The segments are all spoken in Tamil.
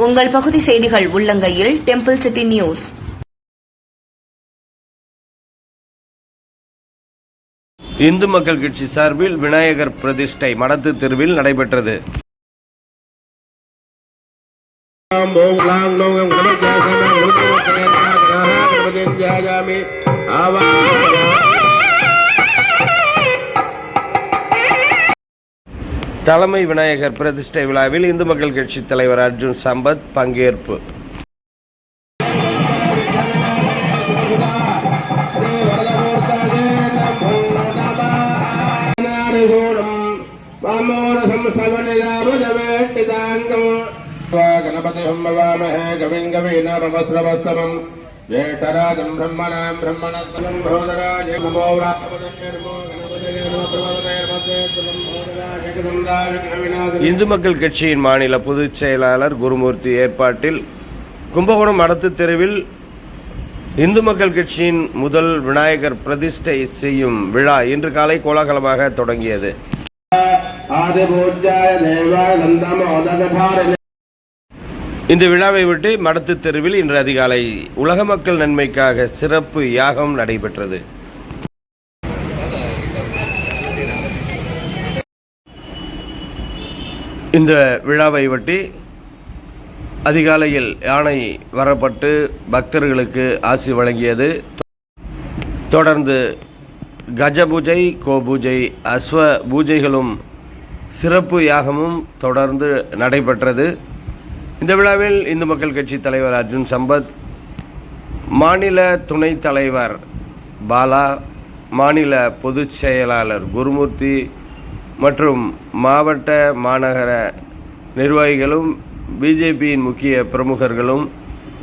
உங்கள் பகுதி செய்திகள் உள்ளங்கையில் டெம்பிள் சிட்டி நியூஸ். இந்து மக்கள் கட்சி சார்பில் விநாயகர் பிரதிஷ்டை மடத்து தெருவில் நடைபெற்றது. தலைமை விநாயகர் பிரதிஷ்டை விழாவில் இந்து மக்கள் கட்சி தலைவர் அர்ஜுன் சம்பத் பங்கேற்பு. இந்து மக்கள் கட்சியின் மாநில பொதுச் செயலாளர் குருமூர்த்தி ஏற்பாட்டில் கும்பகோணம் மடத்து தெருவில் இந்து மக்கள் கட்சியின் முதல் விநாயகர் பிரதிஷ்டை செய்யும் விழா இன்று காலை கோலாகலமாக தொடங்கியது. இந்த விழாவை விட்டு மடத்து தெருவில் இன்று அதிகாலை உலக மக்கள் நன்மைக்காக சிறப்பு யாகம் நடைபெற்றது. இந்த விழாவை ஒட்டி அதிகாலையில் யானை வரப்பட்டு பக்தர்களுக்கு ஆசி வழங்கியது. தொடர்ந்து கஜ பூஜை, கோபூஜை, அஸ்வ பூஜைகளும் சிறப்பு யாகமும் தொடர்ந்து நடைபெற்றது. இந்த விழாவில் இந்து மக்கள் கட்சி தலைவர் அர்ஜுன் சம்பத், மாநில துணைத் தலைவர் பாலா, மாநில பொதுச் செயலாளர் குருமூர்த்தி மற்றும் மாவட்ட மாநகர நிர்வாகிகளும் பிஜேபியின் முக்கிய பிரமுகர்களும்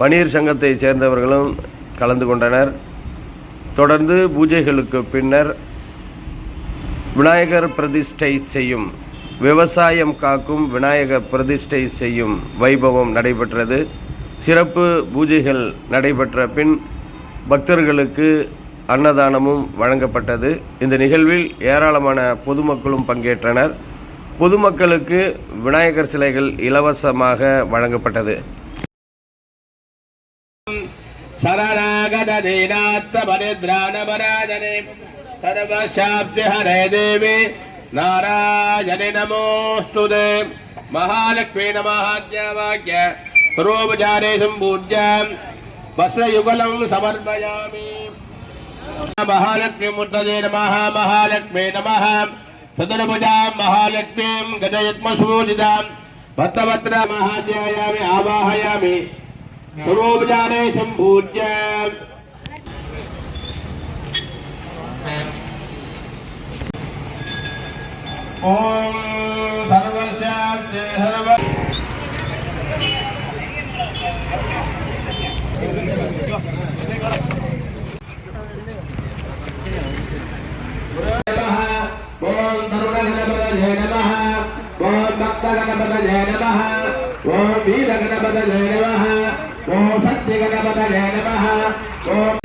வணிகர் சங்கத்தைச் சேர்ந்தவர்களும் கலந்து கொண்டனர். தொடர்ந்து பூஜைகளுக்கு பின்னர் விநாயகர் பிரதிஷ்டை செய்யும் விவசாயம் காக்கும் விநாயகர் பிரதிஷ்டை செய்யும் வைபவம் நடைபெற்றது. சிறப்பு பூஜைகள் நடைபெற்ற பின் பக்தர்களுக்கு அன்னதானமும் வழங்கப்பட்டது. இந்த நிகழ்வில் ஏராளமான பொதுமக்களும் பங்கேற்றனர். பொதுமக்களுக்கு விநாயகர் சிலைகள் இலவசமாக வழங்கப்பட்டது. नारायणे नमोस्तुते महालक्ष्मी नमः सर्वोपचारे सम्पूज्य वस्त्रयुगलं समर्पयामि. महालक्ष्मी मूर्तये नमः. महालक्ष्मी नमः. चतुर्भुजां महालक्ष्मीं गजयुग्मसूरितां भक्तवत्र महाध्यायामि आवाहयामि. सर्वोपचारे सम्पूज्य ओम सर्वस्यास्ते सर्व ओम तरुण गणपतये नमः. ओम भक्त गणपतये नमः. ओम वीर गणपतये नमः. ओम सत्य गणपतये नमः. ओम